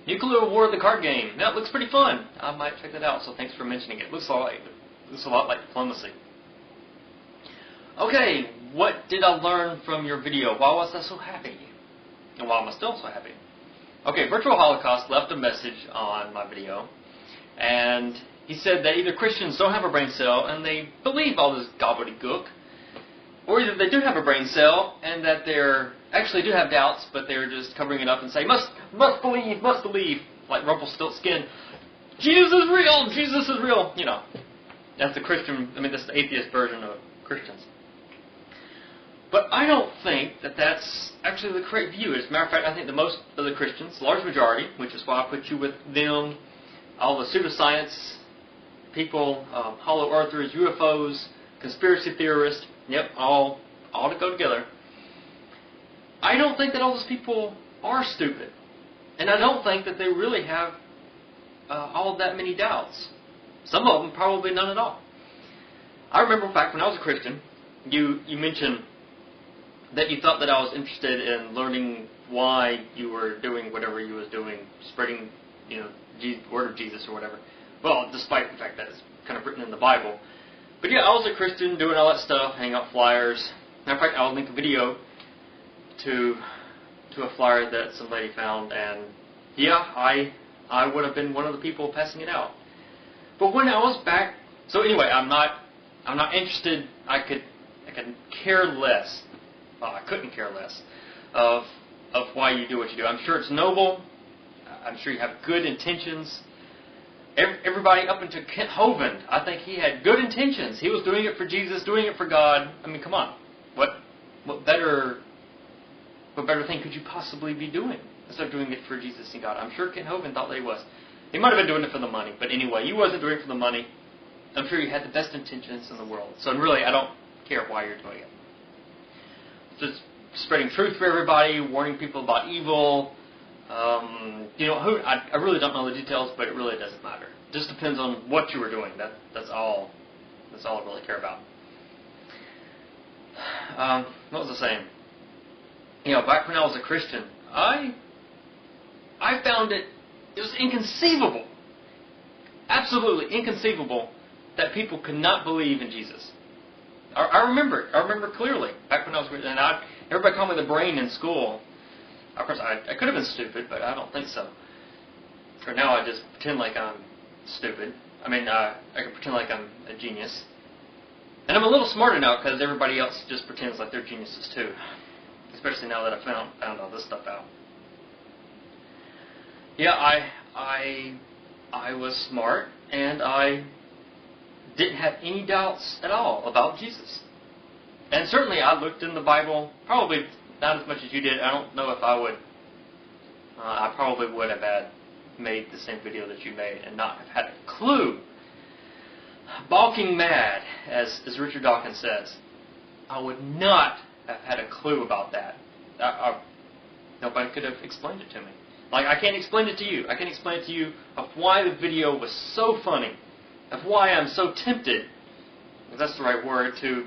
Nuclear War, the card game. That looks pretty fun. I might check that out, so thanks for mentioning it. Looks a lot like diplomacy. Okay, what did I learn from your video? Why was I so happy? And why am I still so happy? Okay, Virtual Holocaust left a message on my video, and he said that either Christians don't have a brain cell and they believe all this gobbledygook, or either they do have a brain cell and that they're actually do have doubts, but they're just covering it up and say, must believe, like Rumpelstiltskin, Jesus is real, Jesus is real. You know, that's the that's the atheist version of Christians. But I don't think that that's actually the correct view. As a matter of fact, I think the most of the Christians, large majority, which is why I put you with them, all the pseudoscience people, hollow earthers, UFOs, conspiracy theorists, yep, all to go together. I don't think that all those people are stupid. And I don't think that they really have all that many doubts. Some of them probably none at all. I remember back when I was a Christian, you mentioned that you thought that I was interested in learning why you were doing whatever you was doing, spreading, the word of Jesus or whatever. Well, despite the fact that it's kind of written in the Bible. But yeah, I was a Christian doing all that stuff, handing out flyers. Matter of fact, I'll link a video to a flyer that somebody found, and yeah, I would have been one of the people passing it out. But when I was back, so anyway, I'm not interested. I could care less. Well, I couldn't care less of why you do what you do. I'm sure it's noble. I'm sure you have good intentions. Everybody up until Kent Hovind, I think he had good intentions. He was doing it for Jesus, doing it for God. I mean, come on. What better thing could you possibly be doing instead of doing it for Jesus and God? I'm sure Kent Hovind thought that he was. He might have been doing it for the money, but anyway, he wasn't doing it for the money. I'm sure you had the best intentions in the world. So really, I don't care why you're doing it. Just spreading truth for everybody, warning people about evil. I really don't know the details, but it really doesn't matter. It just depends on what you were doing. That's all I really care about. What was I saying? Back when I was a Christian, I found it was inconceivable, absolutely inconceivable, that people could not believe in Jesus. I remember it. I remember clearly back when I was, and everybody called me the brain in school. Of course, I could have been stupid, but I don't think so. For now, I just pretend like I'm stupid. I mean, I can pretend like I'm a genius. And I'm a little smarter now because everybody else just pretends like they're geniuses too. Especially now that I found all this stuff out. Yeah, I was smart, and I didn't have any doubts at all about Jesus. And certainly I looked in the Bible, probably not as much as you did. I don't know if I would. I probably would have made the same video that you made and not have had a clue. Balking mad, as Richard Dawkins says. I would not have had a clue about that. Nobody could have explained it to me. Like, I can't explain it to you. I can't explain it to you of why the video was so funny, of why I'm so tempted, if that's the right word, to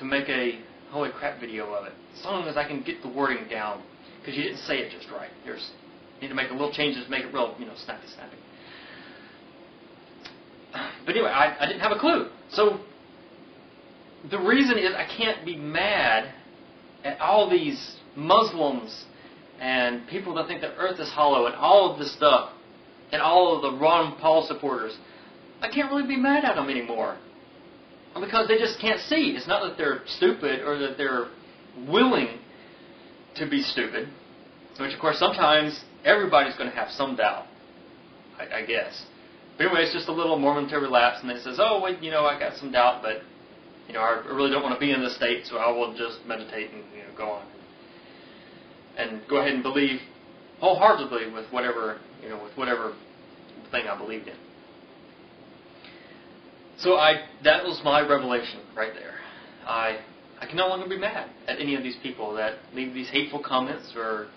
make a holy crap video of it. As long as I can get the wording down, because you didn't say it just right. You need to make a little changes, make it real, snappy. But anyway, I didn't have a clue. So the reason is I can't be mad at all these Muslims and people that think the earth is hollow and all of this stuff and all of the Ron Paul supporters. I can't really be mad at them anymore because they just can't see. It's not that they're stupid or that they're willing to be stupid, which of course sometimes everybody's going to have some doubt, I guess. But anyway, it's just a little momentary lapse, and they says, oh, wait, I got some doubt, but I really don't want to be in this state, so I will just meditate and go on and go ahead and believe wholeheartedly with whatever thing I believed in. So that was my revelation right there. I can no longer be mad at any of these people that leave these hateful comments or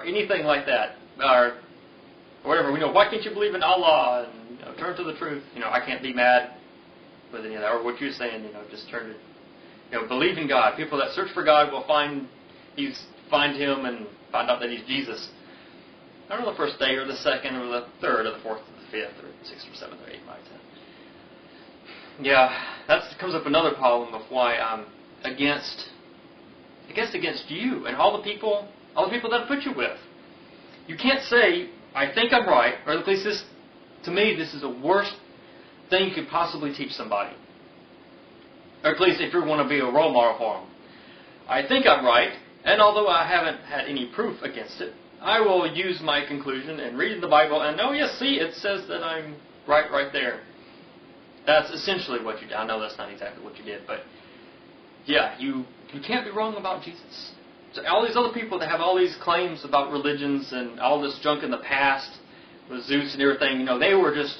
anything like that, or whatever. Why can't you believe in Allah and turn to the truth? I can't be mad with any of that. Or what you're saying, just turn to, believe in God. People that search for God will find Him and find out that He's Jesus. I don't know the first day or the second or the third or the fourth or the fifth or sixth or seventh or eighth, ninth, 10th. Yeah, that comes up another problem of why I'm against you and all the people that I put you with. You can't say, I think I'm right, or at least this, to me, this is the worst thing you could possibly teach somebody. Or at least if you want to be a role model for them. I think I'm right, and although I haven't had any proof against it, I will use my conclusion and read in the Bible and, oh yes, see, it says that I'm right there. That's essentially what you did. I know that's not exactly what you did, but yeah, you can't be wrong about Jesus. So all these other people that have all these claims about religions and all this junk in the past with Zeus and everything, they were just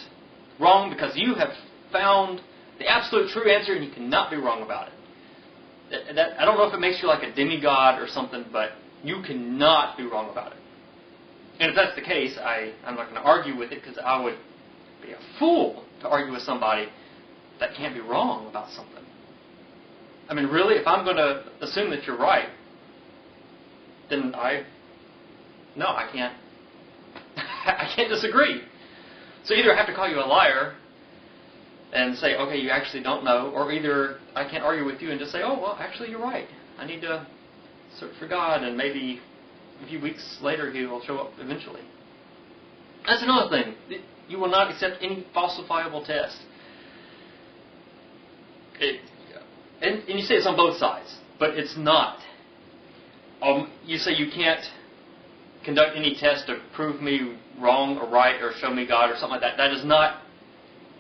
wrong because you have found the absolute true answer and you cannot be wrong about it. I don't know if it makes you like a demigod or something, but you cannot be wrong about it. And if that's the case, I'm not going to argue with it because I would be a fool to argue with somebody that can't be wrong about something. I mean, really, if I'm going to assume that you're right, then I can't. I can't disagree. So either I have to call you a liar and say, okay, you actually don't know, or either I can't argue with you and just say, oh, well, actually, you're right. I need to search for God, and maybe a few weeks later He will show up eventually. That's another thing. You will not accept any falsifiable test. And you say it's on both sides, but it's not. You say you can't conduct any test to prove me wrong or right or show me God or something like that. That is not.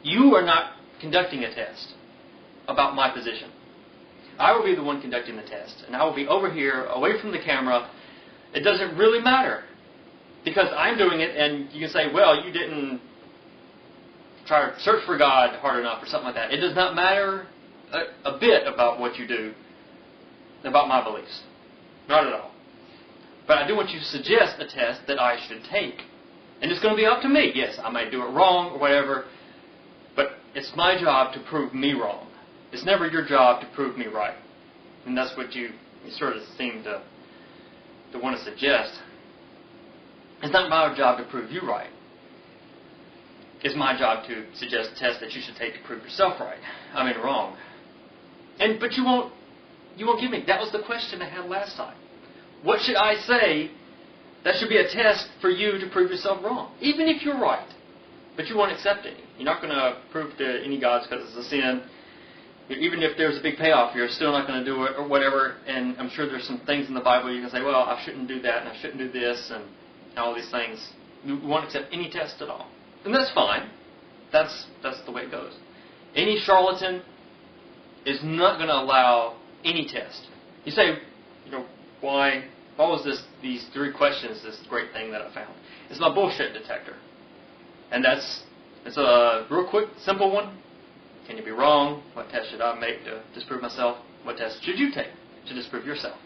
You are not conducting a test about my position. I will be the one conducting the test, and I will be over here, away from the camera. It doesn't really matter because I'm doing it, and you can say, well, you didn't try to search for God hard enough or something like that. It does not matter a bit about what you do, about my beliefs. Not at all. But I do want you to suggest a test that I should take. And it's going to be up to me. Yes, I might do it wrong or whatever, but it's my job to prove me wrong. It's never your job to prove me right. And that's what you sort of seem to want to suggest. It's not my job to prove you right. It's my job to suggest a test that you should take to prove yourself right. Wrong. But you won't give me. That was the question I had last time. What should I say that should be a test for you to prove yourself wrong? Even if you're right. But you won't accept any. You're not going to prove to any gods because it's a sin. Even if there's a big payoff, you're still not going to do it or whatever. And I'm sure there's some things in the Bible you can say, well, I shouldn't do that and I shouldn't do this and all these things. You won't accept any test at all. And that's fine. That's the way it goes. Any charlatan is not going to allow any test. You say, why was these 3 questions, this great thing that I found? It's my bullshit detector. And it's a real quick, simple one. Can you be wrong? What test should I make to disprove myself? What test should you take to disprove yourself?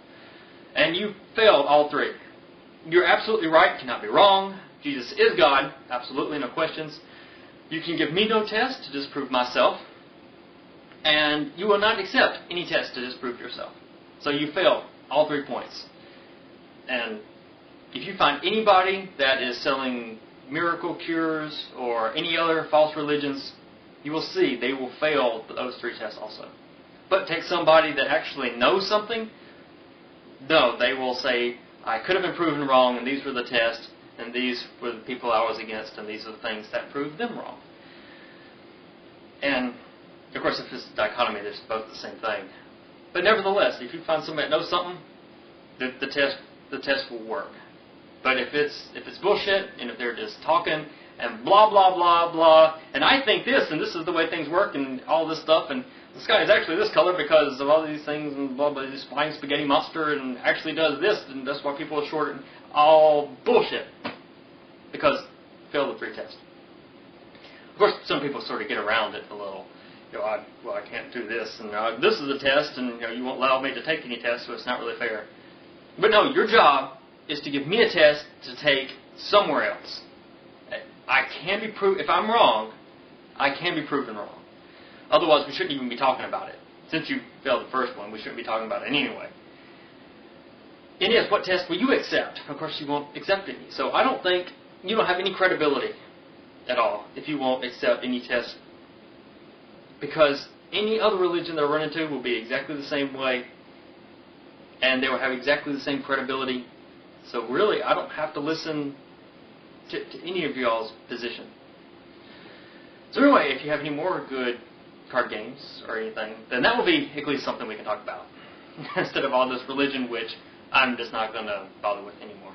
And you failed all 3. You're absolutely right. You cannot be wrong. Jesus is God. Absolutely, no questions. You can give me no test to disprove myself. And you will not accept any test to disprove yourself. So you failed all 3 points. And if you find anybody that is selling miracle cures or any other false religions, you will see they will fail those 3 tests also. But take somebody that actually knows something, no, they will say, I could have been proven wrong, and these were the tests, and these were the people I was against, and these are the things that proved them wrong. And, of course, if it's a dichotomy, they're both the same thing. But nevertheless, if you find somebody that knows something, the test will work. But if it's bullshit, and if they're just talking, and blah, blah, blah, blah, and I think this, and this is the way things work, and all this stuff, and the sky is actually this color because of all these things, and blah, blah, this flying spaghetti monster, and actually does this, and that's why people are short, and all bullshit. Because fail the 3 tests. Of course, some people sort of get around it a little. I can't do this, and this is a test, and you won't allow me to take any tests, so it's not really fair. But no, your job is to give me a test to take somewhere else. I can be proved. If I'm wrong, I can be proven wrong. Otherwise, we shouldn't even be talking about it. Since you failed the first one, we shouldn't be talking about it anyway. And yes, what test will you accept? Of course, you won't accept any. So I don't think you don't have any credibility at all if you won't accept any test, because any other religion they'll run into will be exactly the same way, and they will have exactly the same credibility. So really, I don't have to listen to any of y'all's position. So anyway, if you have any more good card games or anything, then that will be at least something we can talk about instead of all this religion, which I'm just not going to bother with anymore.